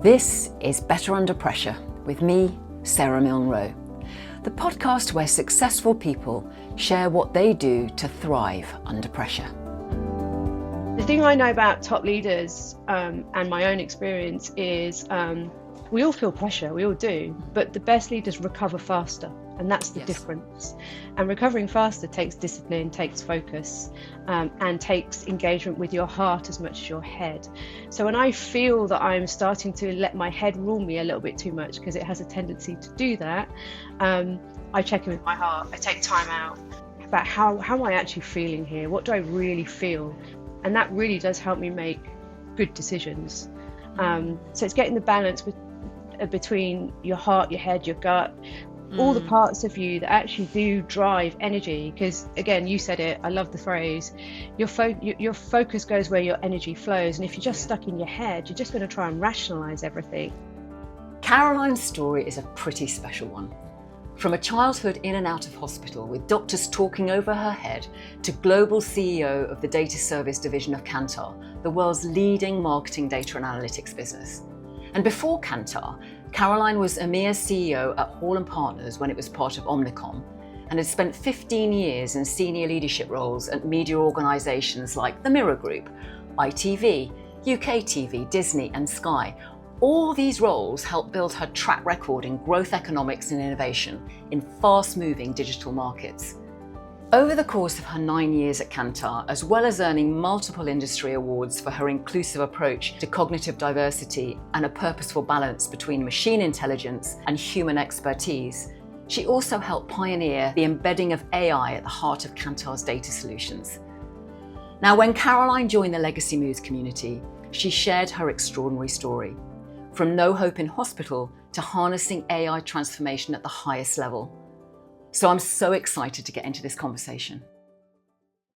This is Better Under Pressure with me, Sara Milne, the podcast where successful people share what they do to thrive under pressure. The thing I know about top leaders and my own experience is we all feel pressure, we all do, but the best leaders recover faster, and that's the difference. And recovering faster takes discipline, takes focus, and takes engagement with your heart as much as your head. So when I feel that I'm starting to let my head rule me a little bit too much, because it has a tendency to do that, I check in with my heart. I take time out about how am I actually feeling here? What do I really feel? And that really does help me make good decisions. So it's getting the balance between your heart, your head, your gut, all the parts of you that actually do drive energy. Because again, you said it, I love the phrase, your focus goes where your energy flows. And if you're just stuck in your head, you're just going to try and rationalize everything. Caroline's story is a pretty special one. From a childhood in and out of hospital with doctors talking over her head to global CEO of the data service division of Kantar, the world's leading marketing data and analytics business. And before Kantar, Caroline was EMEA's CEO at Hall & Partners when it was part of Omnicom, and had spent 15 years in senior leadership roles at media organisations like the Mirror Group, ITV, UKTV, Disney and Sky. All these roles helped build her track record in growth economics and innovation in fast-moving digital markets. Over the course of her 9 years at Kantar, as well as earning multiple industry awards for her inclusive approach to cognitive diversity and a purposeful balance between machine intelligence and human expertise, she also helped pioneer the embedding of AI at the heart of Kantar's data solutions. Now, when Caroline joined the Legacy Moves community, she shared her extraordinary story. From no hope in hospital to harnessing AI transformation at the highest level. So I'm so excited to get into this conversation.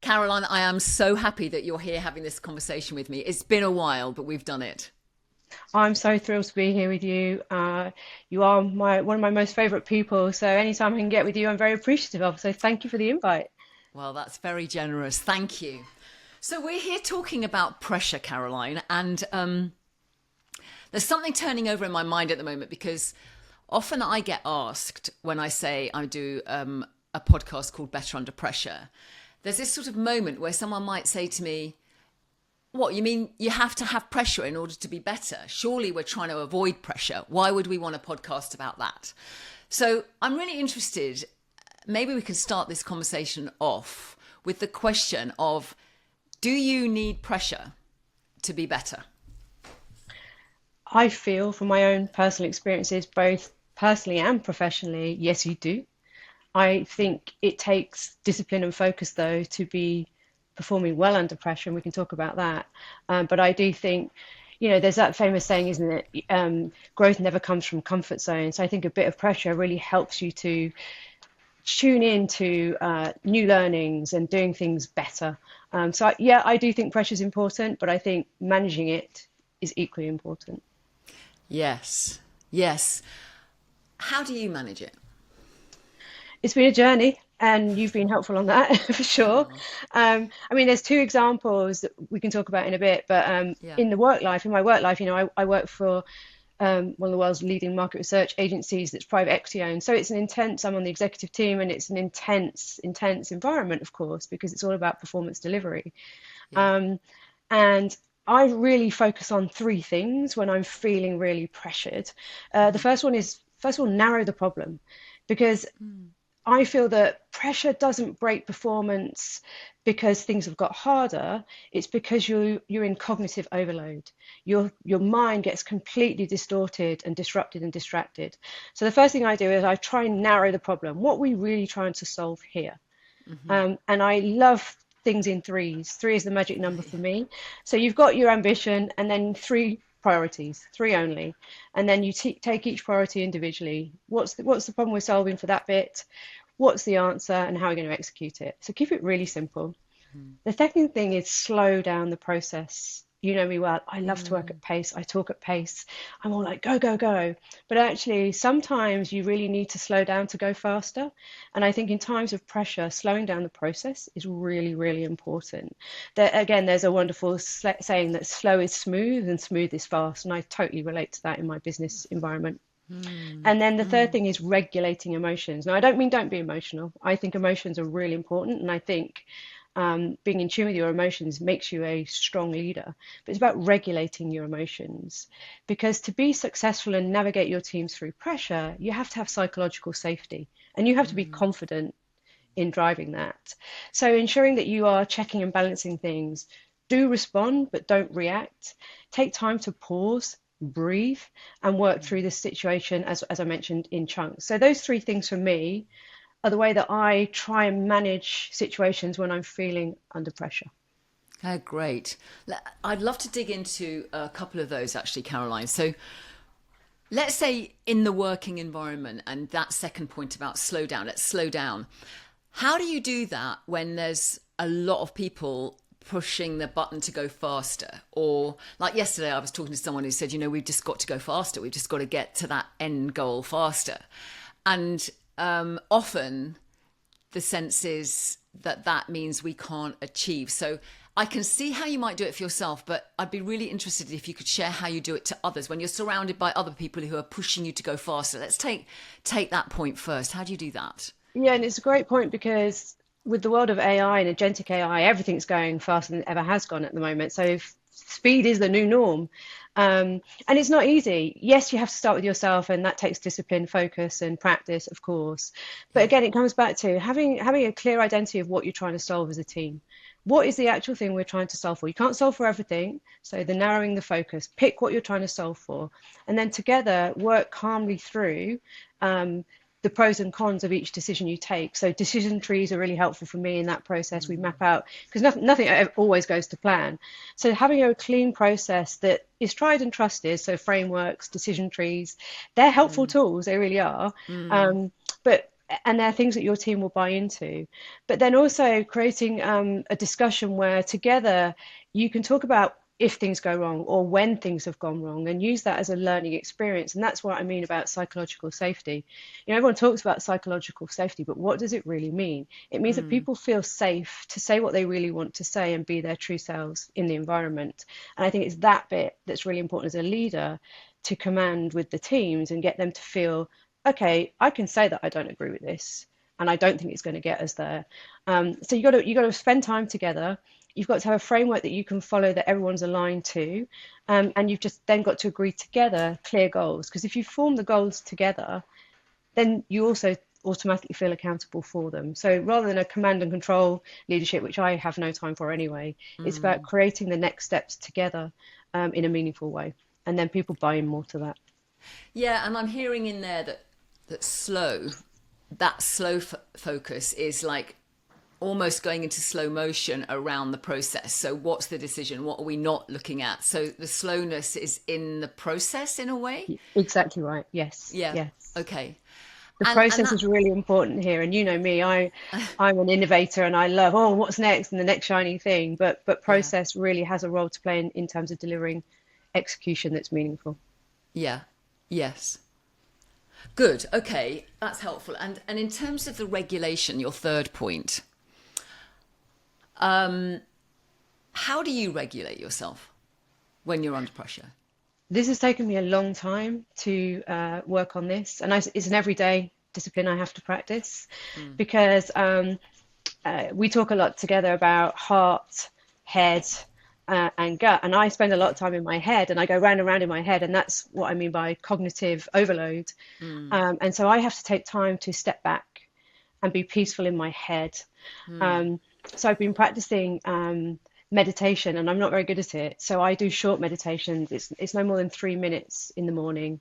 Caroline, I am so happy that you're here having this conversation with me. It's been a while, but we've done it. I'm so thrilled to be here with you. You are one of my most favourite people. So anytime I can get with you, I'm very appreciative of. So thank you for the invite. Well, that's very generous. Thank you. So we're here talking about pressure, Caroline, and there's something turning over in my mind at the moment, because often I get asked when I say I do a podcast called Better Under Pressure, there's this sort of moment where someone might say to me, what, you mean you have to have pressure in order to be better? Surely we're trying to avoid pressure. Why would we want a podcast about that? So I'm really interested, maybe we can start this conversation off with the question of, do you need pressure to be better? I feel from my own personal experiences, both personally and professionally, yes, you do. I think it takes discipline and focus, though, to be performing well under pressure, and we can talk about that. But I do think, there's that famous saying, isn't it? Growth never comes from comfort zones. So I think a bit of pressure really helps you to tune into new learnings and doing things better. I do think pressure is important, but I think managing it is equally important. Yes. How do you manage it? It's been a journey, and you've been helpful on that for sure. There's two examples that we can talk about in a bit, but in my work life, I work for one of the world's leading market research agencies that's private equity owned. So I'm on the executive team, and it's an intense environment, of course, because it's all about performance delivery. And I really focus on three things when I'm feeling really pressured. The first one is, narrow the problem, because I feel that pressure doesn't break performance because things have got harder. It's because you're in cognitive overload. Your mind gets completely distorted and disrupted and distracted. So the first thing I do is I try and narrow the problem. What are we really trying to solve here? And I love things in threes. Three is the magic number for me. So you've got your ambition, and then three priorities, three only, and then you take each priority individually. What's the problem we're solving for that bit? What's the answer, and how are we going to execute it? So keep it really simple. The second thing is slow down the process You know me well. I love to work at pace. I talk at pace. I'm all like, go, go, go. But actually, sometimes you really need to slow down to go faster. And I think in times of pressure, slowing down the process is really, really important. There, again, there's a wonderful saying that slow is smooth and smooth is fast. And I totally relate to that in my business environment. And then the third thing is regulating emotions. Now, I don't mean don't be emotional. I think emotions are really important. And I think being in tune with your emotions makes you a strong leader. But it's about regulating your emotions. Because to be successful and navigate your teams through pressure, you have to have psychological safety and you have to be confident in driving that. So ensuring that you are checking and balancing things. Do respond, but don't react. Take time to pause, breathe, and work through this situation, as I mentioned, in chunks. So those three things for me are the way that I try and manage situations when I'm feeling under pressure. Oh, great. I'd love to dig into a couple of those actually, Caroline. So let's say in the working environment, and that second point about slow down, let's slow down. How do you do that when there's a lot of people pushing the button to go faster? Or like yesterday, I was talking to someone who said, we've just got to go faster. We've just got to get to that end goal faster. And often the sense is that means we can't achieve. So I can see how you might do it for yourself, but I'd be really interested if you could share how you do it to others when you're surrounded by other people who are pushing you to go faster. Let's take that point first. How do you do that? Yeah, and it's a great point because with the world of AI and agentic AI, everything's going faster than it ever has gone at the moment. So speed is the new norm. And it's not easy. Yes, you have to start with yourself, and that takes discipline, focus, and practice, of course. But again, it comes back to having a clear identity of what you're trying to solve as a team. What is the actual thing we're trying to solve for? You can't solve for everything. So the narrowing the focus, pick what you're trying to solve for, and then together work calmly through the pros and cons of each decision you take. So decision trees are really helpful for me in that process. We map out, because nothing always goes to plan. So having a clean process that is tried and trusted, so frameworks, decision trees, they're helpful tools, they really are. And they're things that your team will buy into. But then also creating a discussion where together you can talk about if things go wrong or when things have gone wrong, and use that as a learning experience. And that's what I mean about psychological safety. Everyone talks about psychological safety, but what does it really mean? It means that people feel safe to say what they really want to say and be their true selves in the environment. And I think it's that bit that's really important as a leader to command with the teams and get them to feel, okay, I can say that I don't agree with this, and I don't think it's going to get us there. So you got to spend time together. You've got to have a framework that you can follow that everyone's aligned to, and you've just then got to agree together clear goals. Because if you form the goals together, then you also automatically feel accountable for them. So rather than a command and control leadership, which I have no time for anyway, it's about creating the next steps together in a meaningful way, and then people buy in more to that. Yeah, and I'm hearing in there that slow focus is like almost going into slow motion around the process. So what's the decision? What are we not looking at? So the slowness is in the process in a way? Exactly right. Yes. Yeah. Yes. Okay. The process is really important here. And you know me, I'm an innovator and I love, what's next and the next shiny thing. But process really has a role to play in terms of delivering execution that's meaningful. Yeah. Yes. Good. Okay. That's helpful. And in terms of the regulation, your third point, how do you regulate yourself when you're under pressure? This has taken me a long time to work on this, and it's an everyday discipline I have to practice because we talk a lot together about heart, head, and gut, and I spend a lot of time in my head, and I go round and round in my head, and that's what I mean by cognitive overload. And so I have to take time to step back and be peaceful in my head. So I've been practicing meditation, and I'm not very good at it. So I do short meditations. It's no more than 3 minutes in the morning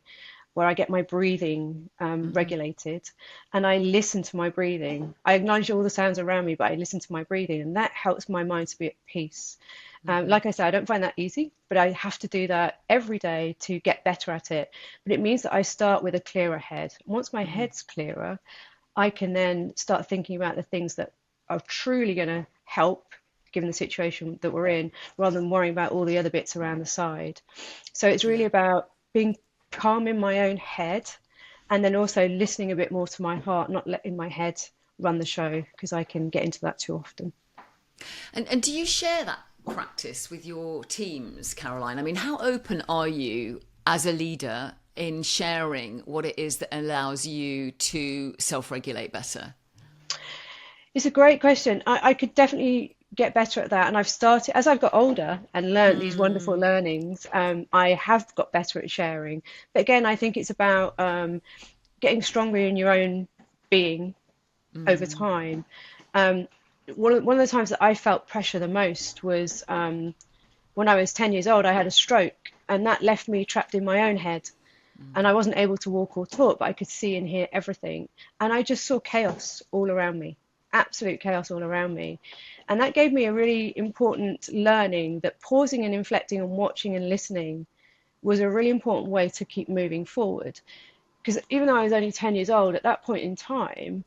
where I get my breathing regulated, and I listen to my breathing. I acknowledge all the sounds around me, but I listen to my breathing, and that helps my mind to be at peace. Like I said, I don't find that easy, but I have to do that every day to get better at it. But it means that I start with a clearer head. Once my head's clearer, I can then start thinking about the things that are truly going to help given the situation that we're in, rather than worrying about all the other bits around the side. So it's really about being calm in my own head, and then also listening a bit more to my heart, not letting my head run the show, because I can get into that too often. And do you share that practice with your teams, Caroline? I mean, how open are you as a leader in sharing what it is that allows you to self-regulate better? It's a great question. I could definitely get better at that. And I've started, as I've got older and learned these wonderful learnings, I have got better at sharing. But again, I think it's about getting stronger in your own being over time. One of the times that I felt pressure the most was when I was 10 years old. I had a stroke, and that left me trapped in my own head. And I wasn't able to walk or talk, but I could see and hear everything. And I just saw chaos all around me, absolute chaos all around me. And that gave me a really important learning that pausing and inflecting and watching and listening was a really important way to keep moving forward. Because even though I was only 10 years old, at that point in time,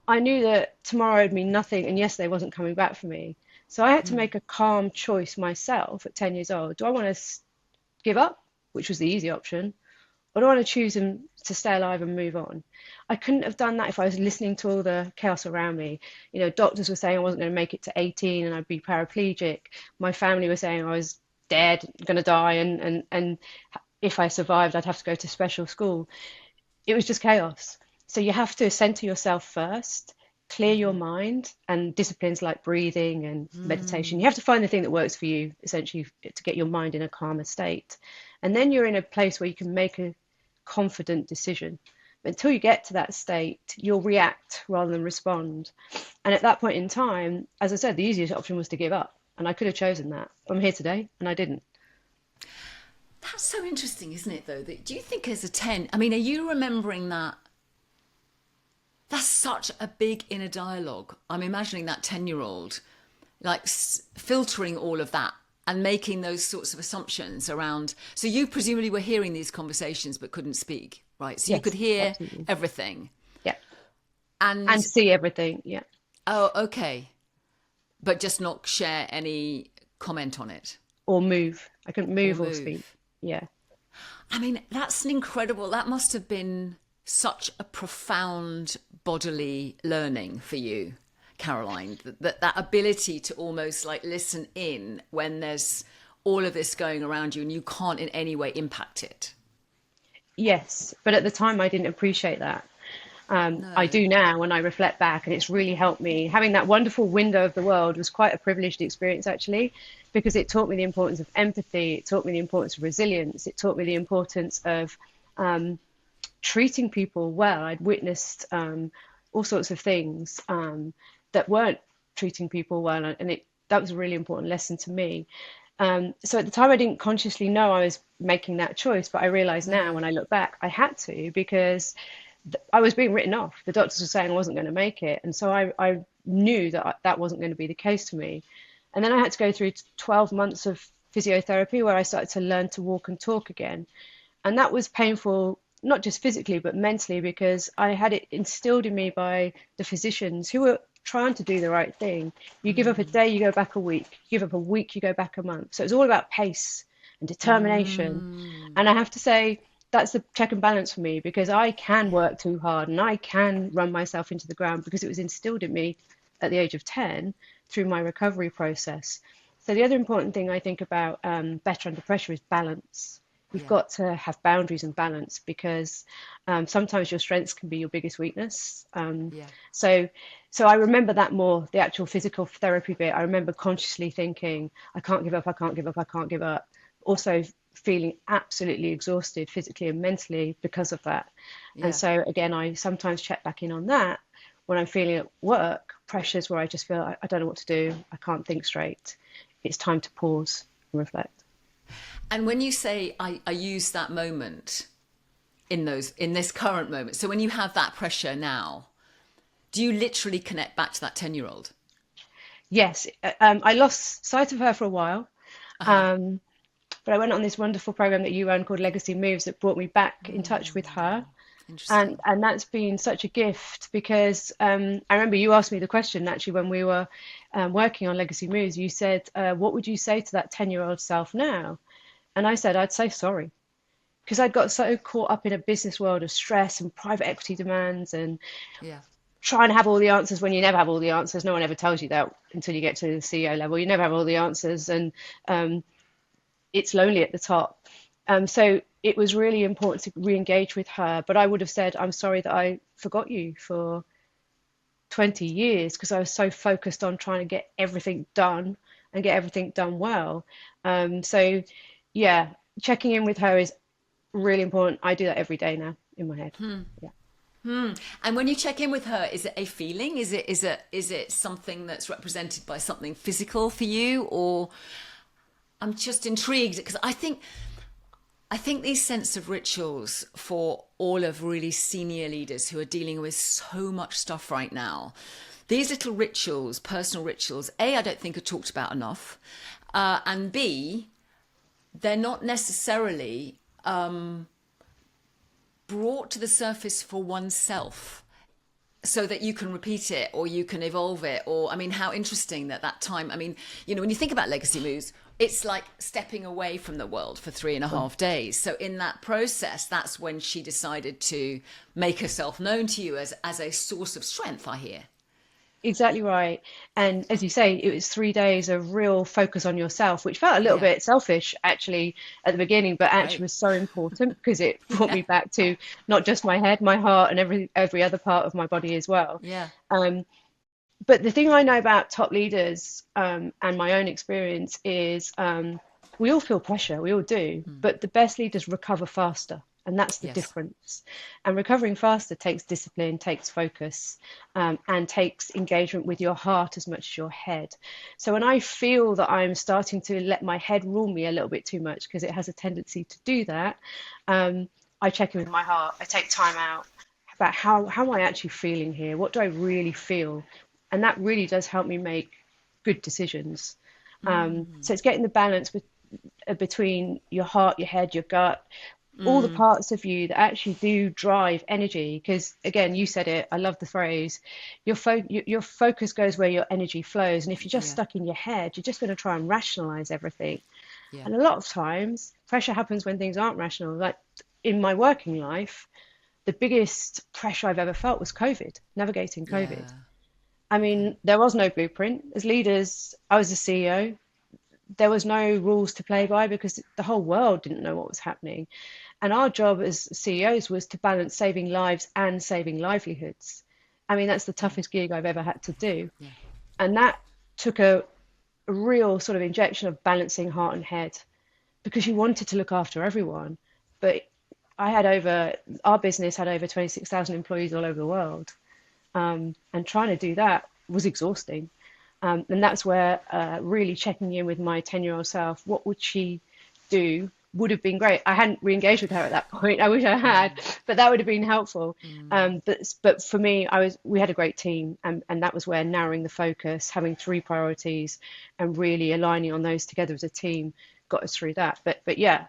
I knew that tomorrow would mean nothing and yesterday wasn't coming back for me. So I had to make a calm choice myself at 10 years old. Do I want to give up, which was the easy option, or do I want to choose to stay alive and move on? I couldn't have done that if I was listening to all the chaos around me. You know, doctors were saying I wasn't going to make it to 18 and I'd be paraplegic. My family were saying I was dead, going to die, and if I survived, I'd have to go to special school. It was just chaos. So you have to center yourself first, clear your mind, and disciplines like breathing and meditation. You have to find the thing that works for you, essentially, to get your mind in a calmer state. And then you're in a place where you can make a confident decision. But until you get to that state, you'll react rather than respond. And at that point in time, as I said, the easiest option was to give up. And I could have chosen that. But I'm here today, and I didn't. That's so interesting, isn't it, though? That, do you think as a 10, I mean, are you remembering that? That's such a big inner dialogue. I'm imagining that 10-year-old, like filtering all of that and making those sorts of assumptions around. So you presumably were hearing these conversations but couldn't speak, right? So Yes, you could hear absolutely. everything. Yeah. And see everything. Yeah. oh, okay. But just not share any comment on it. Or move. I couldn't move or speak. Yeah. I mean, that's an incredible, that must have been such a profound bodily learning for you, Caroline, that ability to almost like listen in when there's all of this going around you and you can't in any way impact it. Yes. But at the time, I didn't appreciate that. I do now when I reflect back, and it's really helped me. Having that wonderful window of the world was quite a privileged experience, actually, because it taught me the importance of empathy. It taught me the importance of resilience. It taught me the importance of treating people well. I'd witnessed all sorts of things that weren't treating people well, and that was a really important lesson to me. So at the time, I didn't consciously know I was making that choice, but I realize now when I look back, I had to, because I was being written off. The doctors were saying I wasn't going to make it. And so I knew that that wasn't going to be the case for me. And then I had to go through 12 months of physiotherapy where I started to learn to walk and talk again. And that was painful, not just physically, but mentally, because I had it instilled in me by the physicians who were trying to do the right thing. You give up a day, you go back a week. You give up a week, you go back a month. So it's all about pace and determination. And I have to say, that's the check and balance for me, because I can work too hard and I can run myself into the ground, because it was instilled in me at the age of 10 through my recovery process. So the other important thing I think about better under pressure is balance. You've got to have boundaries and balance, because sometimes your strengths can be your biggest weakness. So I remember that more, the actual physical therapy bit. I remember consciously thinking, I can't give up, I can't give up, I can't give up. Also feeling absolutely exhausted physically and mentally because of that. And so again, I sometimes check back in on that when I'm feeling at work pressures where I just feel I don't know what to do, I can't think straight. It's time to pause and reflect. And when you say I use that moment in this current moment, so when you have that pressure now, do you literally connect back to that 10-year-old? Yes. I lost sight of her for a while. But I went on this wonderful program that you run called Legacy Moves that brought me back in touch with her. Interesting. And that's been such a gift because I remember you asked me the question actually when we were working on Legacy Moves. You said, "What would you say to that 10-year-old self now?" And I said, "I'd say sorry." Because I'd got so caught up in a business world of stress and private equity demands and Yeah. trying to have all the answers when you never have all the answers. No one ever tells you that until you get to the CEO level. You never have all the answers, and um, it's lonely at the top. So it was really important to re-engage with her. But I would have said, "I'm sorry that I forgot you for 20 years because I was so focused on trying to get everything done and get everything done well." So yeah, checking in with her is really important. I do that every day now in my head. Yeah. And when you check in with her, is it a feeling? Is it something that's represented by something physical for you? Or I'm just intrigued because I think these sense of rituals for all of really senior leaders who are dealing with so much stuff right now, these little rituals, personal rituals, A, I don't think are talked about enough. And B, they're not necessarily brought to the surface for oneself so that you can repeat it or you can evolve it. Or, I mean, how interesting that time. I mean, when you think about legacy moves, it's like stepping away from the world for 3.5 days. So in that process, that's when she decided to make herself known to you as a source of strength, I hear. Exactly right. And as you say, it was 3 days of real focus on yourself, which felt a little Yeah, bit selfish actually at the beginning, but actually right. was so important because it brought Yeah, me back to not just my head, my heart, and every other part of my body as well. yeah, Um, but the thing I know about top leaders and my own experience is we all feel pressure, we all do, but the best leaders recover faster. And that's the yes. difference. And recovering faster takes discipline, takes focus, and takes engagement with your heart as much as your head. So when I feel that I'm starting to let my head rule me a little bit too much, because it has a tendency to do that, I check in with my heart. I take time out about how am I actually feeling here? What do I really feel? And that really does help me make good decisions. So it's getting the balance between your heart, your head, your gut, all the parts of you that actually do drive energy. Because again, you said it, I love the phrase, your focus goes where your energy flows. And if you're just Yeah, stuck in your head, you're just going to try and rationalize everything. yeah, And a lot of times, pressure happens when things aren't rational. Like in my working life, the biggest pressure I've ever felt was COVID, navigating COVID. yeah. I Okay. mean, there was no blueprint. As leaders, I was the CEO. There was no rules to play by because the whole world didn't know what was happening. And our job as CEOs was to balance saving lives and saving livelihoods. I mean, that's the Yeah, toughest gig I've ever had to do. yeah. And that took a real sort of injection of balancing heart and head because you wanted to look after everyone. But our business had over 26,000 employees all over the world. And trying to do that was exhausting. And that's where really checking in with my 10-year-old self, what would she do, would have been great. I hadn't re-engaged with her at that point. I wish I had, but that would have been helpful. But for me, we had a great team, and that was where narrowing the focus, having three priorities, and really aligning on those together as a team got us through that. But yeah,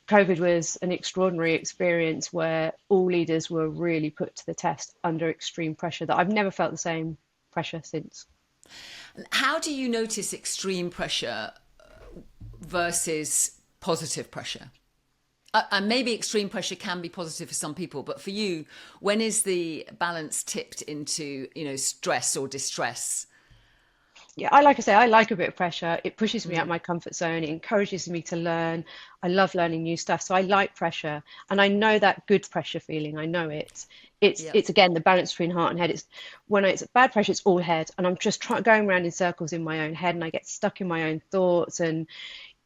COVID was an extraordinary experience where all leaders were really put to the test under extreme pressure that I've never felt the same pressure since. How do you notice extreme pressure versus positive pressure? And maybe extreme pressure can be positive for some people, but for you, when is the balance tipped into, stress or distress? Yeah, like I say, I like a bit of pressure. It pushes me out of my comfort zone. It encourages me to learn. I love learning new stuff. So I like pressure. And I know that good pressure feeling. I know it. Yeah. It's again the balance between heart and head. It's when it's bad pressure, it's all head. And I'm just going around in circles in my own head and I get stuck in my own thoughts and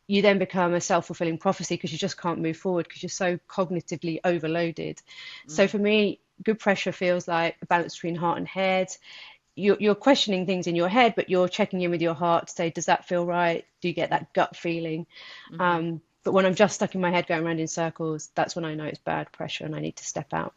you then become a self-fulfilling prophecy because you just can't move forward because you're so cognitively overloaded. So for me, good pressure feels like a balance between heart and head. You're questioning things in your head, but you're checking in with your heart to say, does that feel right? Do you get that gut feeling? But when I'm just stuck in my head going around in circles, that's when I know it's bad pressure and I need to step out.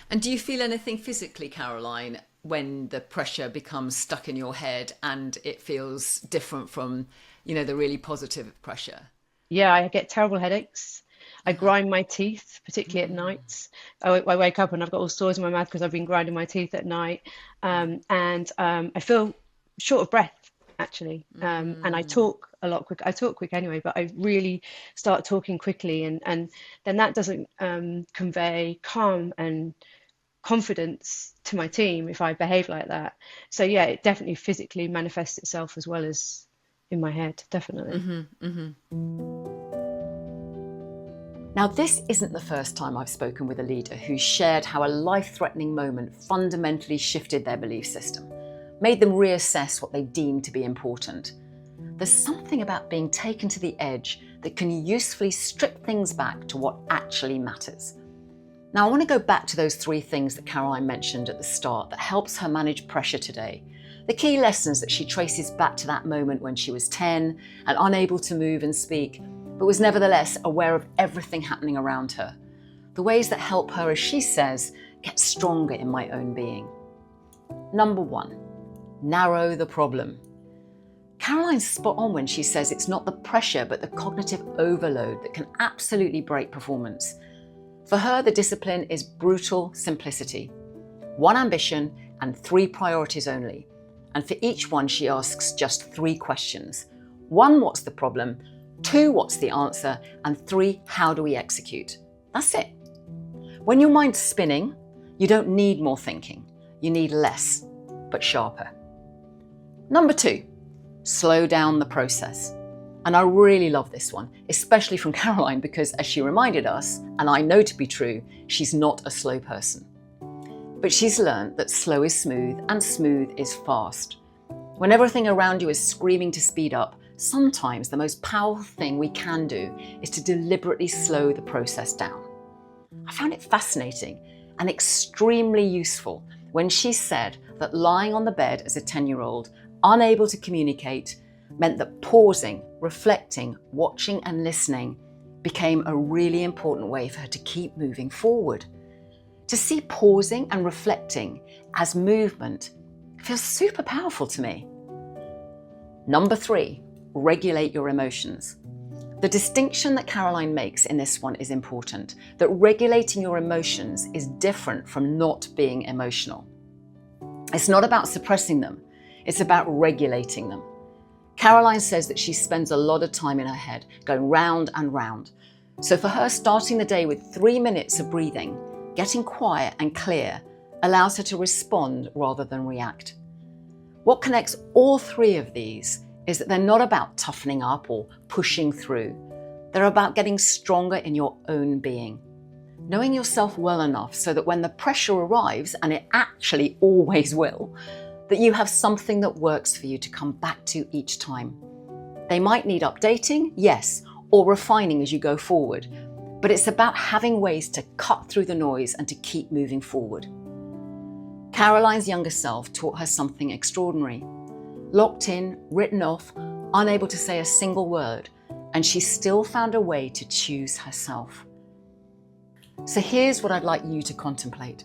And do you feel anything physically, Caroline, when the pressure becomes stuck in your head and it feels different from, the really positive pressure? Yeah, I get terrible headaches. I grind my teeth, particularly at nights. I wake up and I've got all sores in my mouth because I've been grinding my teeth at night. And I feel short of breath, actually. And I talk a lot quick. I talk quick anyway, but I really start talking quickly. And then that doesn't convey calm and confidence to my team if I behave like that. So yeah, it definitely physically manifests itself as well as in my head, definitely. Now, this isn't the first time I've spoken with a leader who shared how a life-threatening moment fundamentally shifted their belief system, made them reassess what they deemed to be important. There's something about being taken to the edge that can usefully strip things back to what actually matters. Now, I want to go back to those 3 things that Caroline mentioned at the start that helps her manage pressure today. The key lessons that she traces back to that moment when she was 10 and unable to move and speak, but was nevertheless aware of everything happening around her. The ways that help her, as she says, get stronger in my own being. Number 1, narrow the problem. Caroline's spot on when she says it's not the pressure but the cognitive overload that can absolutely break performance. For her, the discipline is brutal simplicity. 1 ambition and 3 priorities only. And for each one, she asks just 3 questions. 1, what's the problem? 2, what's the answer? And 3, how do we execute? That's it. When your mind's spinning, you don't need more thinking. You need less, but sharper. Number 2, slow down the process. And I really love this one, especially from Caroline, because as she reminded us, and I know to be true, she's not a slow person. But she's learned that slow is smooth and smooth is fast. When everything around you is screaming to speed up, sometimes the most powerful thing we can do is to deliberately slow the process down. I found it fascinating and extremely useful when she said that lying on the bed as a 10-year-old, unable to communicate, meant that pausing, reflecting, watching and listening became a really important way for her to keep moving forward. To see pausing and reflecting as movement feels super powerful to me. Number 3, regulate your emotions. The distinction that Caroline makes in this one is important, that regulating your emotions is different from not being emotional. It's not about suppressing them, it's about regulating them. Caroline says that she spends a lot of time in her head, going round and round. So for her, starting the day with 3 minutes of breathing, getting quiet and clear, allows her to respond rather than react. What connects all 3 of these is that they're not about toughening up or pushing through. They're about getting stronger in your own being. Knowing yourself well enough so that when the pressure arrives, and it actually always will, that you have something that works for you to come back to each time. They might need updating, yes, or refining as you go forward, but it's about having ways to cut through the noise and to keep moving forward. Caroline's younger self taught her something extraordinary. Locked in, written off, unable to say a single word, and she still found a way to choose herself. So here's what I'd like you to contemplate.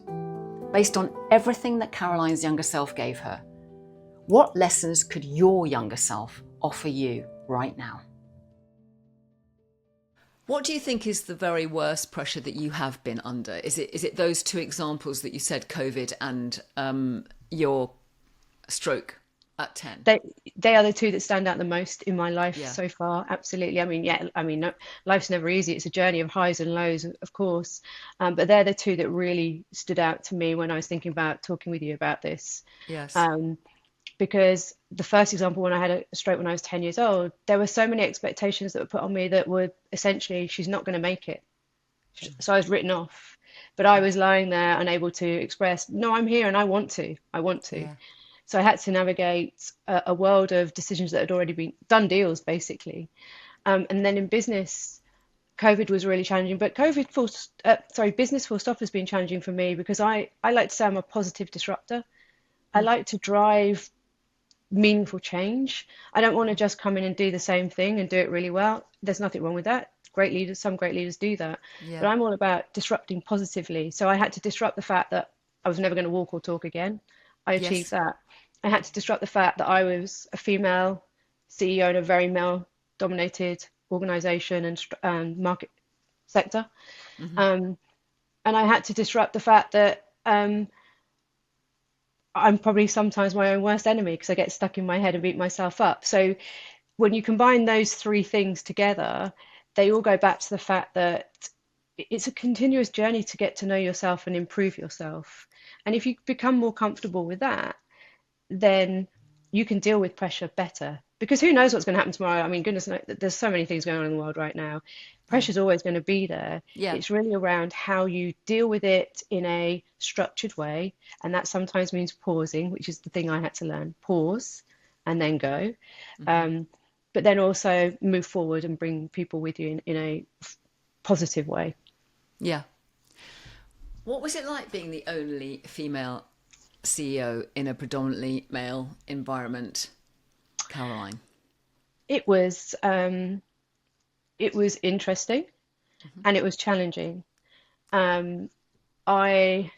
Based on everything that Caroline's younger self gave her, what lessons could your younger self offer you right now? What do you think is the very worst pressure that you have been under? Is it those 2 examples that you said, COVID and your stroke at 10? They are the 2 that stand out the most in my life so far. Absolutely. No, life's never easy. It's a journey of highs and lows, of course. But they're the 2 that really stood out to me when I was thinking about talking with you about this. Yes. Because the first example, when I had a stroke when I was 10 years old, there were so many expectations that were put on me that were essentially, she's not going to make it. So I was written off. But I was lying there unable to express, no, I'm here and I want to. Yeah. So I had to navigate a world of decisions that had already been done, deals basically. And then in business, COVID was really challenging. But business full stop has been challenging for me because I like to say I'm a positive disruptor. I like to drive meaningful change. I don't want to just come in and do the same thing and do it really well. There's nothing wrong with that. Some great leaders do that. Yeah. But I'm all about disrupting positively. So I had to disrupt the fact that I was never going to walk or talk again. I achieved that. I had to disrupt the fact that I was a female CEO in a very male-dominated organization and market sector. Um, and I had to disrupt the fact that I'm probably sometimes my own worst enemy because I get stuck in my head and beat myself up. So when you combine those three things together, they all go back to the fact that it's a continuous journey to get to know yourself and improve yourself. And if you become more comfortable with that, then you can deal with pressure better. Because who knows what's going to happen tomorrow? I mean, goodness knows, there's so many things going on in the world right now. Pressure's always going to be there. Yeah. It's really around how you deal with it in a structured way. And that sometimes means pausing, which is the thing I had to learn. Pause and then go. But then also move forward and bring people with you in a positive way. Yeah. What was it like being the only female CEO in a predominantly male environment, Caroline? It was interesting and it was challenging. I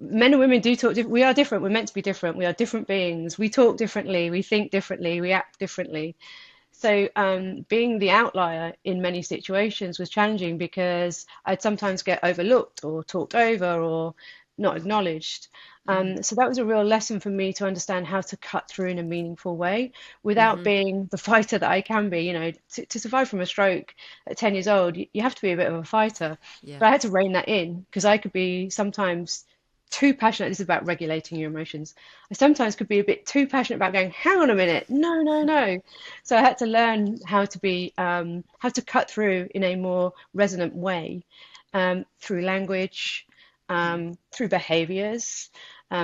Men and women do talk different. We are different. We're meant to be different. We are different beings. We talk differently. We think differently. We act differently. So being the outlier in many situations was challenging because I'd sometimes get overlooked or talked over or not acknowledged. So that was a real lesson for me to understand how to cut through in a meaningful way without being the fighter that I can be. You know, to survive from a stroke at 10 years old, you have to be a bit of a fighter. Yeah. But I had to rein that in because I could be sometimes too passionate. This is about regulating your emotions. I sometimes could be a bit too passionate about going, hang on a minute, no, no, no. So I had to learn how to cut through in a more resonant way, through language, through behaviors,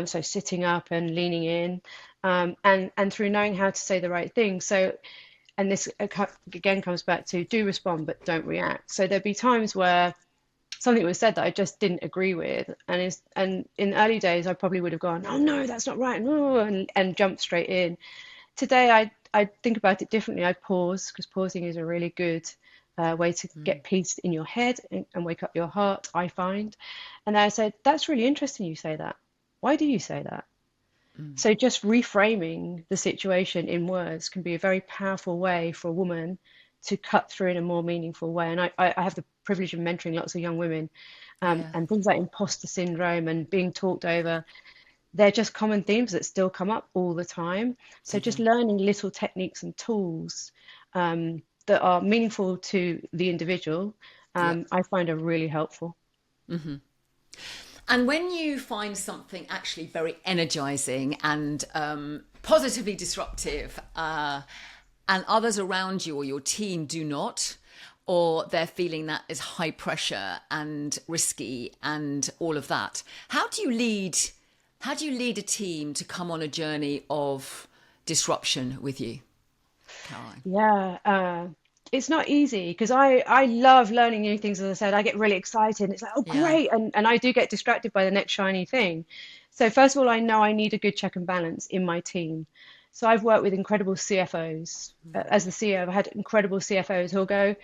so sitting up and leaning in, and through knowing how to say the right thing. So, and this again comes back to do respond, but don't react. So there'd be times where something was said that I just didn't agree with, and in early days I probably would have gone, oh no, that's not right, and jumped straight in. Today I think about it differently. I pause because pausing is a really good way to get peace in your head and wake up your heart, I find. And I said, that's really interesting you say that. Why do you say that? So just reframing the situation in words can be a very powerful way for a woman to cut through in a more meaningful way. And I have the privilege of mentoring lots of young women, and things like imposter syndrome and being talked over, they're just common themes that still come up all the time. So just learning little techniques and tools that are meaningful to the individual, I find are really helpful. And when you find something actually very energizing and positively disruptive, and others around you or your team do not, or they're feeling that is high pressure and risky and all of that, how do you lead a team to come on a journey of disruption with you, Caroline? Yeah, it's not easy because I love learning new things. As I said, I get really excited. It's like, oh, great. And I do get distracted by the next shiny thing. So first of all, I know I need a good check and balance in my team. So I've worked with incredible CFOs. As the CEO, I've had incredible CFOs who'll go,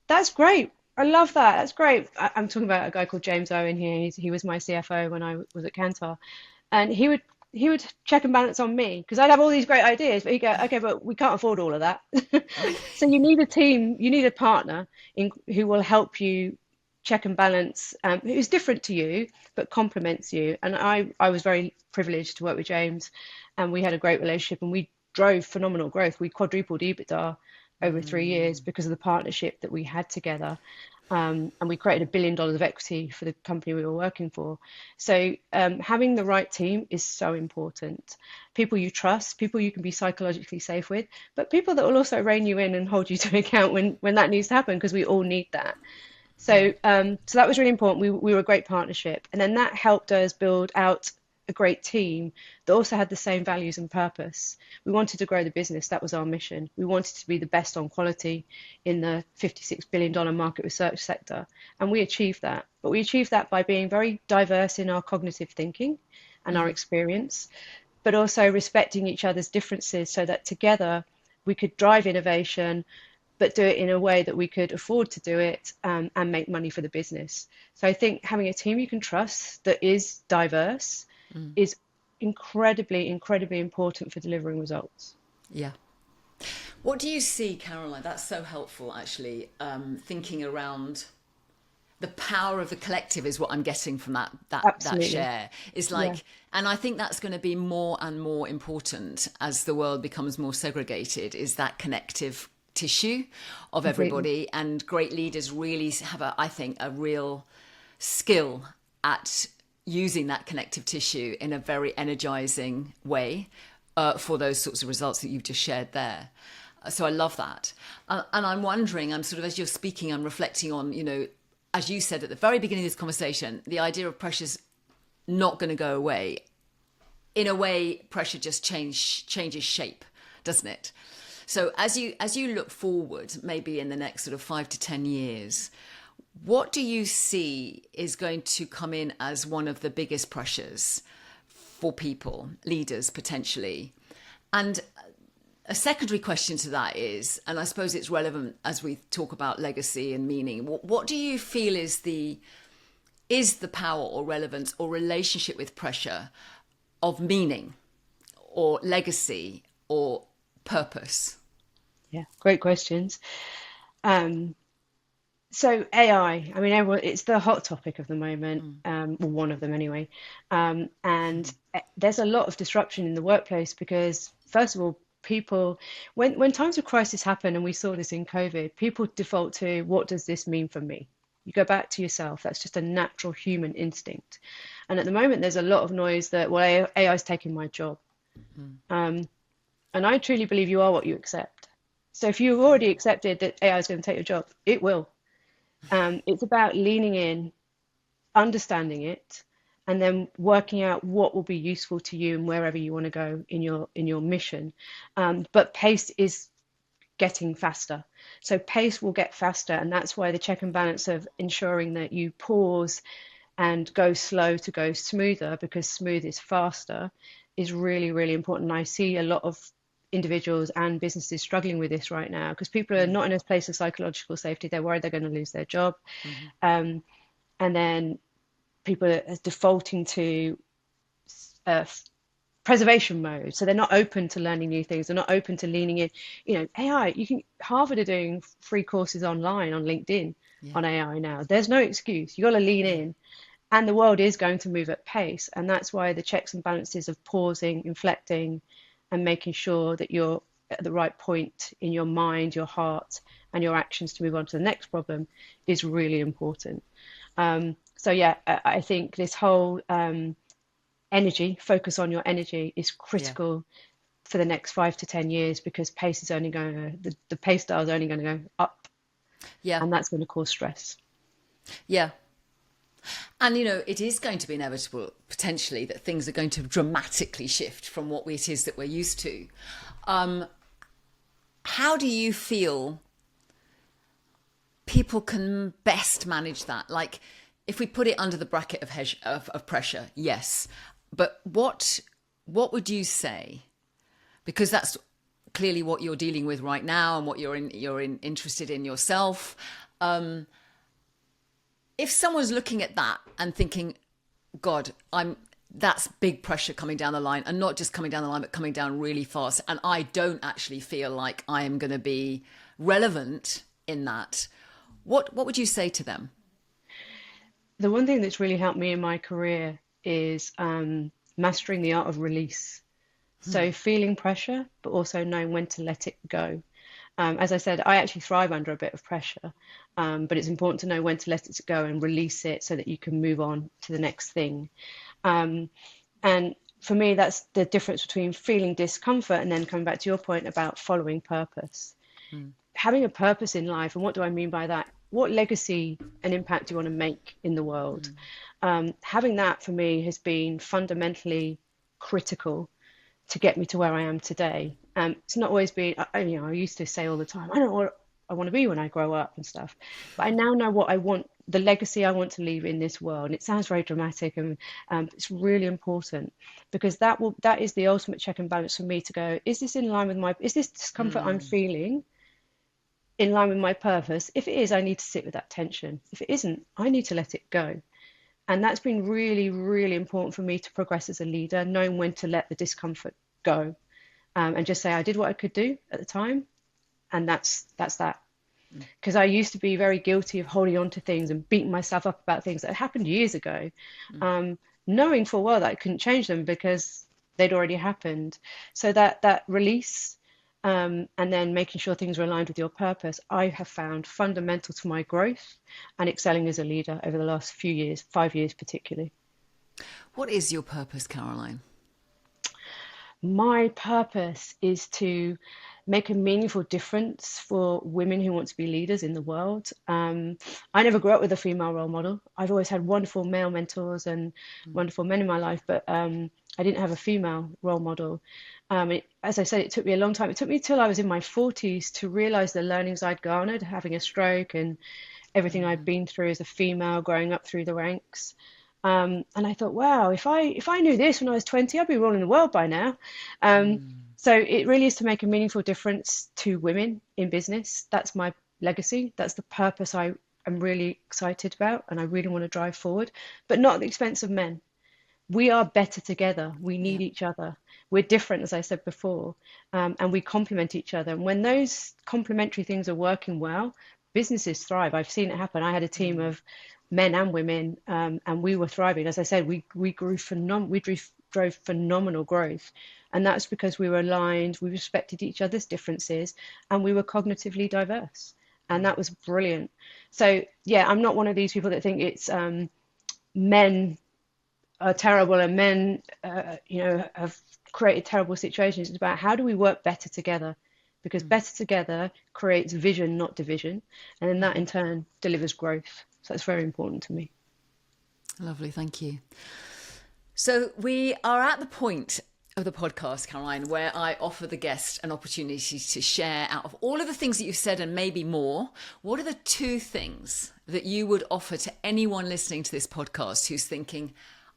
that's great. I love that. That's great. I'm talking about a guy called James Owen here. He was my CFO when I was at Kantar. And he would check and balance on me because I'd have all these great ideas, but he'd go, okay, but we can't afford all of that. So you need a team, you need a partner who will help you check and balance, who's different to you, but complements you. And I was very privileged to work with James, and we had a great relationship, and we drove phenomenal growth. We quadrupled EBITDA over 3 years because of the partnership that we had together. And we created $1 billion of equity for the company we were working for. So having the right team is so important. People you trust, people you can be psychologically safe with, but people that will also rein you in and hold you to account when that needs to happen, because we all need that. So so that was really important. We were a great partnership. And then that helped us build out a great team that also had the same values and purpose. We wanted to grow the business. That was our mission. We wanted to be the best on quality in the $56 billion market research sector. And we achieved that. But we achieved that by being very diverse in our cognitive thinking and our experience, but also respecting each other's differences so that together we could drive innovation, but do it in a way that we could afford to do it, and make money for the business. So I think having a team you can trust that is diverse is incredibly, incredibly important for delivering results. Yeah. What do you see, Caroline? That's so helpful, actually. Thinking around the power of the collective is what I'm getting from that Absolutely. share. Is Yeah, like, and I think that's going to be more and more important as the world becomes more segregated. Is that connective tissue of completely. everybody, and great leaders really have I think, a real skill at using that connective tissue in a very energizing way for those sorts of results that you've just shared there. So I love that. And I'm wondering, I'm sort of, as you're speaking, I'm reflecting on, as you said at the very beginning of this conversation, the idea of pressure's not going to go away. In a way, pressure just changes shape, doesn't it? So as you look forward, maybe in the next sort of 5 to 10 years, what do you see is going to come in as one of the biggest pressures for people, leaders potentially? And a secondary question to that is, and I suppose it's relevant as we talk about legacy and meaning, what do you feel is the power or relevance or relationship with pressure of meaning or legacy or purpose? Yeah, great questions. Um, so AI, I mean, everyone, it's the hot topic of the moment, well, one of them anyway. And there's a lot of disruption in the workplace because, first of all, people, when times of crisis happen, and we saw this in COVID, people default to what does this mean for me? You go back to yourself. That's just a natural human instinct. And at the moment, there's a lot of noise that, well, AI is taking my job. Um, and I truly believe you are what you accept. So if you've already accepted that AI is going to take your job, it will. It's about leaning in, understanding it, and then working out what will be useful to you and wherever you want to go in your mission. But pace is getting faster. So pace will get faster, and that's why the check and balance of ensuring that you pause and go slow to go smoother, because smooth is faster, is really, really important. I see a lot of individuals and businesses struggling with this right now because people are not in a place of psychological safety. They're worried they're going to lose their job. Um, and then people are defaulting to uh, preservation mode. So they're not open to learning new things. They're not open to leaning in. AI, Harvard are doing free courses online on LinkedIn Yeah, on AI now. There's no excuse. You got to lean yeah, in. And the world is going to move at pace. And that's why the checks and balances of pausing, inflecting, and making sure that you're at the right point in your mind, your heart, and your actions to move on to the next problem is really important. So yeah, I think this whole energy, focus on your energy, is yeah, critical for the next 5 to 10 years because pace is only going to, the pace dial is only going to go up, yeah, and that's going to cause stress. yeah. And it is going to be inevitable potentially that things are going to dramatically shift from what it is that we're used to. How do you feel people can best manage that? Like, if we put it under the bracket of pressure, yes, but what would you say? Because that's clearly what you're dealing with right now and what interested in yourself. If someone's looking at that and thinking, God, that's big pressure coming down the line, and not just coming down the line, but coming down really fast, and I don't actually feel like I am going to be relevant in that, what would you say to them? The one thing that's really helped me in my career is mastering the art of release. So feeling pressure, but also knowing when to let it go. As I said, I actually thrive under a bit of pressure, but it's important to know when to let it go and release it so that you can move on to the next thing. Um, and for me, that's the difference between feeling discomfort and then coming back to your point about following purpose. Having a purpose in life, and what do I mean by that? What legacy and impact do you want to make in the world? Having that for me has been fundamentally critical to get me to where I am today. It's not always been, I used to say all the time, I don't know what I want to be when I grow up and stuff. But I now know what I want, the legacy I want to leave in this world. And it sounds very dramatic, and it's really important because that is the ultimate check and balance for me to go, is this in line with is this discomfort I'm feeling in line with my purpose? If it is, I need to sit with that tension. If it isn't, I need to let it go. And that's been really, really important for me to progress as a leader, knowing when to let the discomfort go. and just say I did what I could do at the time, and that's that. Because I used to be very guilty of holding on to things and beating myself up about things that happened years ago, knowing full well that I couldn't change them because they'd already happened. So that release, and then making sure things are aligned with your purpose, I have found fundamental to my growth and excelling as a leader over the last few years, 5 years particularly. What is your purpose, Caroline? My purpose is to make a meaningful difference for women who want to be leaders in the world. I never grew up with a female role model. I've always had wonderful male mentors and wonderful men in my life, but I didn't have a female role model. As I said, it took me a long time. It took me till I was in my 40s to realize the learnings I'd garnered, having a stroke and everything I'd been through as a female growing up through the ranks. And I thought, wow, if I knew this when I was 20, I'd be ruling the world by now. So it really is to make a meaningful difference to women in business. That's my legacy. That's the purpose I am really excited about and I really want to drive forward, but not at the expense of men. We are better together. We need each other. We're different, as I said before, and we complement each other. And when those complementary things are working well, businesses thrive. I've seen it happen. I had a team of men and women, and we were thriving. As I said, we drove phenomenal growth, and that's because we were aligned, we respected each other's differences, and we were cognitively diverse, and that was brilliant. So yeah, I'm not one of these people that think it's men are terrible and men have created terrible situations. It's about how do we work better together, because better together creates vision, not division, and then that in turn delivers growth. So that's very important to me. Lovely, thank you. So we are at the point of the podcast, Caroline, where I offer the guest an opportunity to share, out of all of the things that you've said and maybe more, what are the 2 things that you would offer to anyone listening to this podcast who's thinking,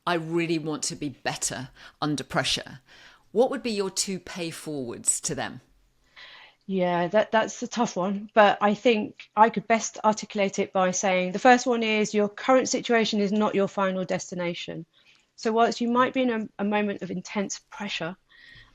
I really want to be better under pressure? What would be your 2 pay forwards to them? Yeah, that's a tough one, but I think I could best articulate it by saying the first one is your current situation is not your final destination. So whilst you might be in a moment of intense pressure,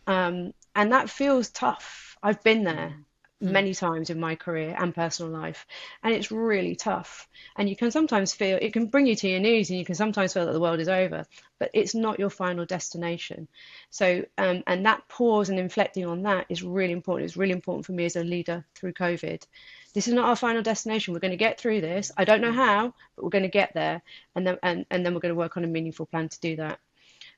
and that feels tough, I've been there many times in my career and personal life, and it's really tough. And you can sometimes feel it can bring you to your knees, and you can sometimes feel that the world is over, but it's not your final destination. So, and that pause and inflecting on that is really important. It's really important for me as a leader through COVID. This is not our final destination. We're going to get through this. I don't know how, but we're going to get there, and then we're going to work on a meaningful plan to do that.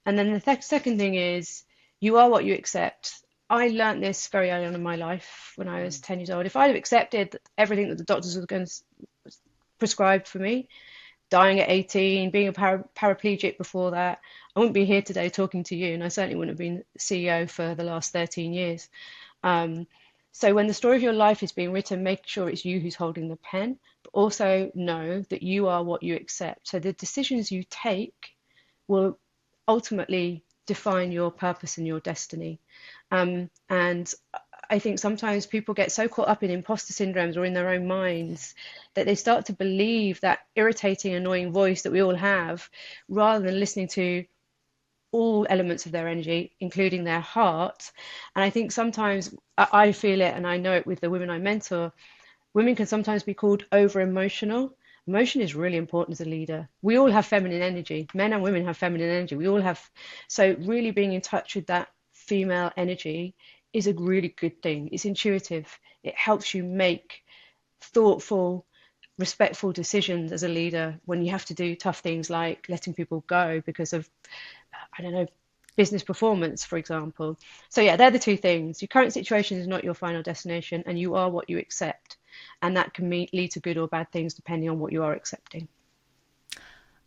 And then the second thing is you are what you accept. I learned this very early on in my life when I was 10 years old. If I'd have accepted everything that the doctors were going to prescribe for me, dying at 18, being a paraplegic before that, I wouldn't be here today talking to you, and I certainly wouldn't have been CEO for the last 13 years. So when the story of your life is being written, make sure it's you who's holding the pen, but also know that you are what you accept. So the decisions you take will ultimately define your purpose and your destiny. And I think sometimes people get so caught up in imposter syndromes or in their own minds that they start to believe that irritating, annoying voice that we all have, rather than listening to all elements of their energy, including their heart. And I think sometimes I feel it, and I know it with the women I mentor, women can sometimes be called over emotional. Emotion is really important as a leader. We all have feminine energy. Men and women have feminine energy. We all have. So really being in touch with that female energy is a really good thing. It's intuitive. It helps you make thoughtful, respectful decisions as a leader when you have to do tough things like letting people go because of, I don't know, business performance, for example. So yeah, they're the 2 things. Your current situation is not your final destination, and you are what you accept. And that can lead to good or bad things depending on what you are accepting.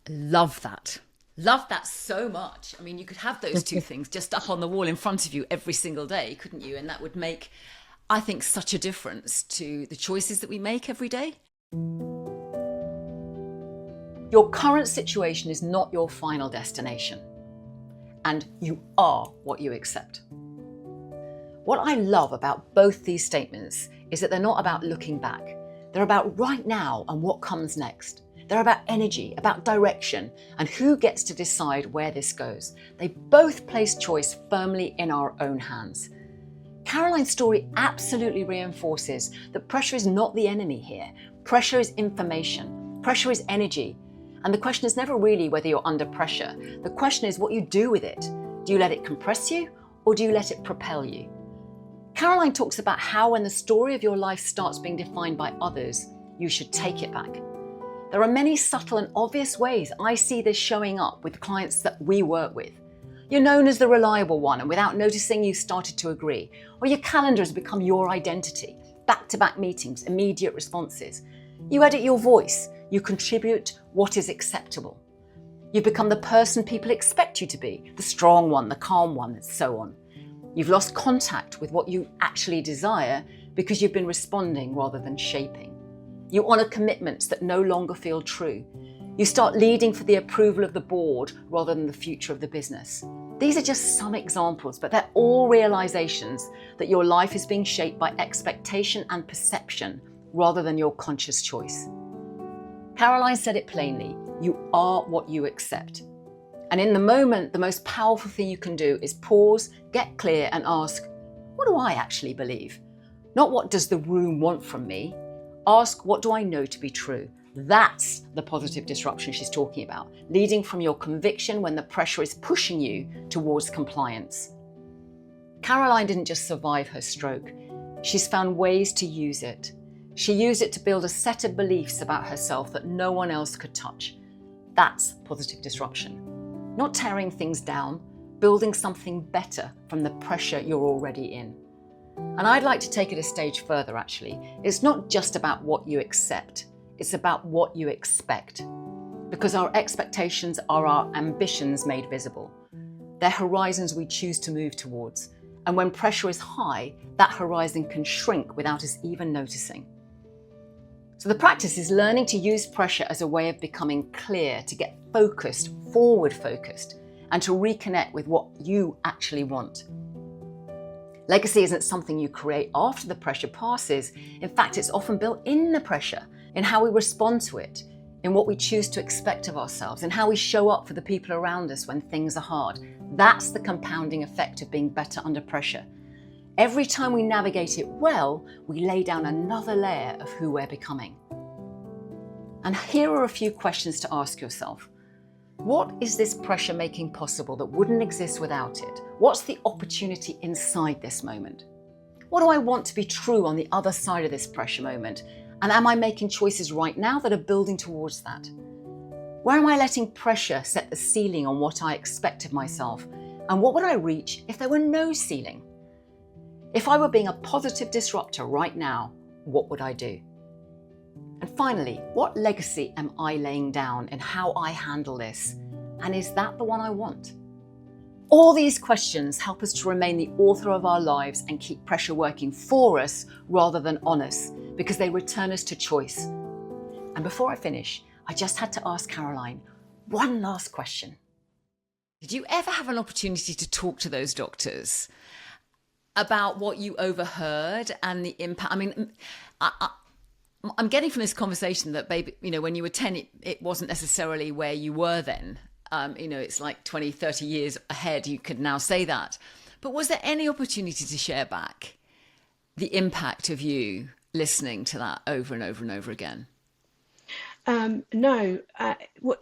Love that. Love that so much. I mean, you could have those 2 things just up on the wall in front of you every single day, couldn't you? And that would make, I think, such a difference to the choices that we make every day. Your current situation is not your final destination, and you are what you accept. What I love about both these statements is that they're not about looking back. They're about right now and what comes next. They're about energy, about direction, and who gets to decide where this goes. They both place choice firmly in our own hands. Caroline's story absolutely reinforces that pressure is not the enemy here. Pressure is information. Pressure is energy. And the question is never really whether you're under pressure. The question is what you do with it. Do you let it compress you, or do you let it propel you? Caroline talks about how when the story of your life starts being defined by others, you should take it back. There are many subtle and obvious ways I see this showing up with clients that we work with. You're known as the reliable one, and without noticing, you've started to agree. Or your calendar has become your identity. Back-to-back meetings, immediate responses. You edit your voice. You contribute what is acceptable. You've become the person people expect you to be, the strong one, the calm one, and so on. You've lost contact with what you actually desire because you've been responding rather than shaping. You honour commitments that no longer feel true. You start leading for the approval of the board rather than the future of the business. These are just some examples, but they're all realizations that your life is being shaped by expectation and perception rather than your conscious choice. Caroline said it plainly, you are what you accept. And in the moment, the most powerful thing you can do is pause, get clear and ask, what do I actually believe? Not what does the room want from me? Ask, what do I know to be true? That's the positive disruption she's talking about, leading from your conviction when the pressure is pushing you towards compliance. Caroline didn't just survive her stroke. She's found ways to use it. She used it to build a set of beliefs about herself that no one else could touch. That's positive disruption. Not tearing things down, building something better from the pressure you're already in. And I'd like to take it a stage further, actually. It's not just about what you accept. It's about what you expect. Because our expectations are our ambitions made visible. They're horizons we choose to move towards. And when pressure is high, that horizon can shrink without us even noticing. So the practice is learning to use pressure as a way of becoming clear, to get focused, forward focused, and to reconnect with what you actually want. Legacy isn't something you create after the pressure passes. In fact, it's often built in the pressure, in how we respond to it, in what we choose to expect of ourselves, in how we show up for the people around us when things are hard. That's the compounding effect of being better under pressure. Every time we navigate it well, we lay down another layer of who we're becoming. And here are a few questions to ask yourself. What is this pressure making possible that wouldn't exist without it? What's the opportunity inside this moment? What do I want to be true on the other side of this pressure moment? And am I making choices right now that are building towards that? Where am I letting pressure set the ceiling on what I expect of myself? And what would I reach if there were no ceiling? If I were being a positive disruptor right now, what would I do? And finally, what legacy am I laying down in how I handle this? And is that the one I want? All these questions help us to remain the author of our lives and keep pressure working for us rather than on us, because they return us to choice. And before I finish, I just had to ask Caroline one last question. Did you ever have an opportunity to talk to those doctors about what you overheard and the impact? I mean, I'm getting from this conversation that, baby, when you were 10, it wasn't necessarily where you were then. It's like 20, 30 years ahead, you could now say that. But was there any opportunity to share back the impact of you listening to that over and over and over again? No.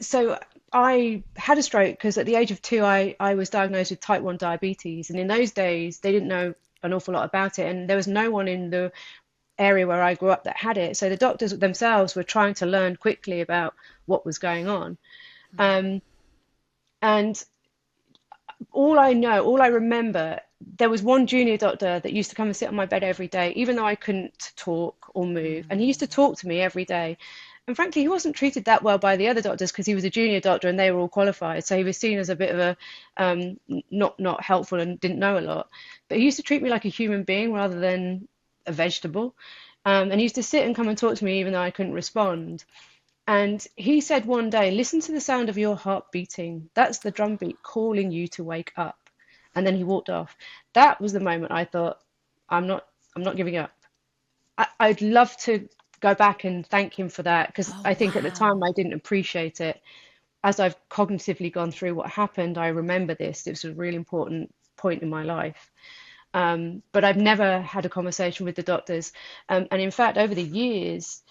So I had a stroke because at the age of 2, I was diagnosed with type 1 diabetes. And in those days, they didn't know an awful lot about it. And there was no one in the area where I grew up that had it. So the doctors themselves were trying to learn quickly about what was going on. And all I remember, there was one junior doctor that used to come and sit on my bed every day, even though I couldn't talk or move. And he used to talk to me every day. And frankly, he wasn't treated that well by the other doctors because he was a junior doctor and they were all qualified. So he was seen as a bit of a not helpful and didn't know a lot. But he used to treat me like a human being rather than a vegetable. And he used to sit and come and talk to me even though I couldn't respond. And he said one day, listen to the sound of your heart beating. That's the drumbeat calling you to wake up. And then he walked off. That was the moment I thought, I'm not giving up. I'd love to go back and thank him for that, because I think at the time I didn't appreciate it. As I've cognitively gone through what happened, I remember this. It was a really important point in my life. But I've never had a conversation with the doctors. And in fact, over the years,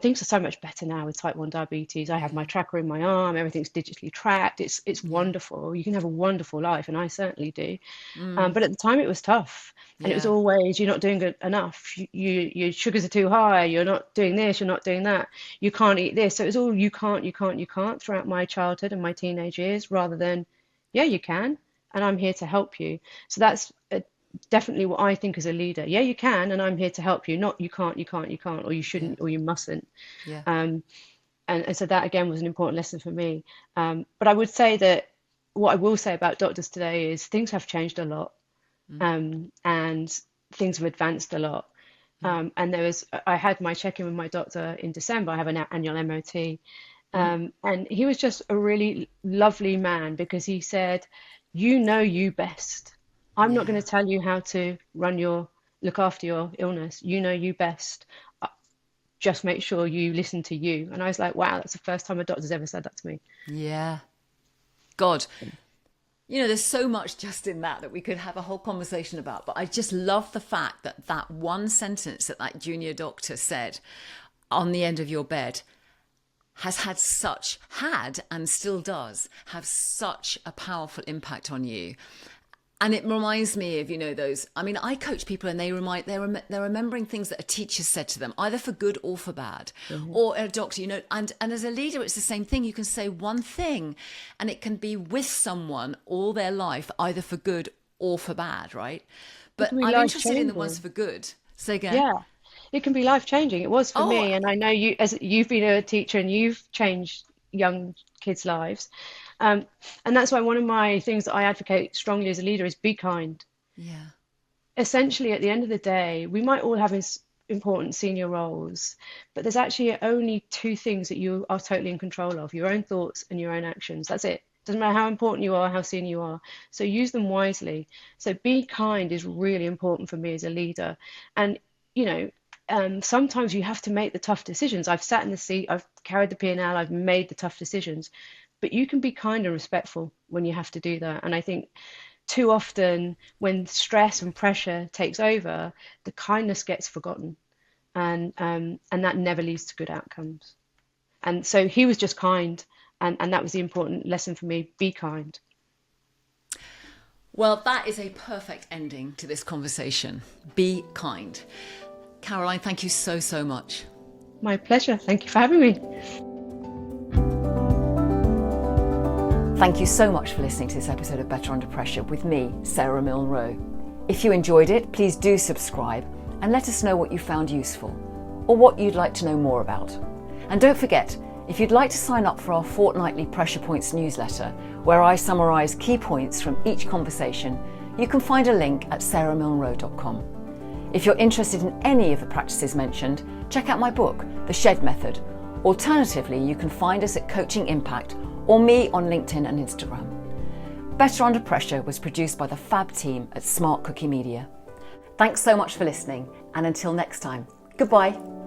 things are so much better now with type 1 diabetes. I have my tracker in my arm, everything's digitally tracked. It's Yeah. wonderful. You can have a wonderful life, and I certainly do. Mm. But at the time, it was tough. And it was Yeah. always, you're not doing good enough. Your sugars are too high. You're not doing this. You're not doing that. You can't eat this. So it was all you can't, you can't, you can't throughout my childhood and my teenage years, rather than, yeah, you can, and I'm here to help you. So that's definitely what I think as a leader. Yeah, you can, and I'm here to help you. Not you can't, you can't, you can't, or you Yeah. shouldn't, or you mustn't. Yeah. And so that again was an important lesson for me. But I would say that what I will say about doctors today is things have changed a lot, and things have advanced a lot. And I had my check-in with my doctor in December. I have an annual MOT, and he was just a really lovely man, because he said, "You know you best. I'm not going Yeah. to tell you how to look after your illness. You know you best. Just make sure you listen to you." And I was like, wow, that's the first time a doctor's ever said that to me. Yeah. God. There's so much just in that we could have a whole conversation about. But I just love the fact that that one sentence that junior doctor said on the end of your bed has had and still does have such a powerful impact on you. And it reminds me of, I coach people, and they're remembering things that a teacher said to them, either for good or for bad, or a doctor, and as a leader, it's the same thing. You can say one thing and it can be with someone all their life, either for good or for bad, right? It But can be I'm life interested in the ones changing. for good. Say again. Yeah, it can be life changing. It was for Oh, me, and I know you, as you've been a teacher and you've changed young kids' lives. Um, and that's why one of my things that I advocate strongly as a leader is be kind. yeah. Essentially, at the end of the day, we might all have important senior roles, but there's actually only two things that you are totally in control of: your own thoughts and your own actions. That's it. Doesn't matter how important you are, how senior you are. So use them wisely. So be kind is really important for me as a leader. And, you know, sometimes you have to make the tough decisions. I've sat in the seat, I've carried the P&L, I've made the tough decisions, but you can be kind and respectful when you have to do that. And I think too often when stress and pressure takes over, the kindness gets forgotten, and that never leads to good outcomes. And so he was just kind, and that was the important lesson for me: be kind. Well, that is a perfect ending to this conversation. Be kind. Caroline, thank you so, so much. My pleasure. Thank you for having me. Thank you so much for listening to this episode of Better Under Pressure with me, Sara Milne Rowe. If you enjoyed it, please do subscribe and let us know what you found useful or what you'd like to know more about. And don't forget, if you'd like to sign up for our fortnightly Pressure Points newsletter, where I summarise key points from each conversation, you can find a link at saramilnerowe.com. If you're interested in any of the practices mentioned, check out my book, The Shed Method. Alternatively, you can find us at Coaching Impact or me on LinkedIn and Instagram. Better Under Pressure was produced by the fab team at Smart Cookie Media. Thanks so much for listening, and until next time, goodbye.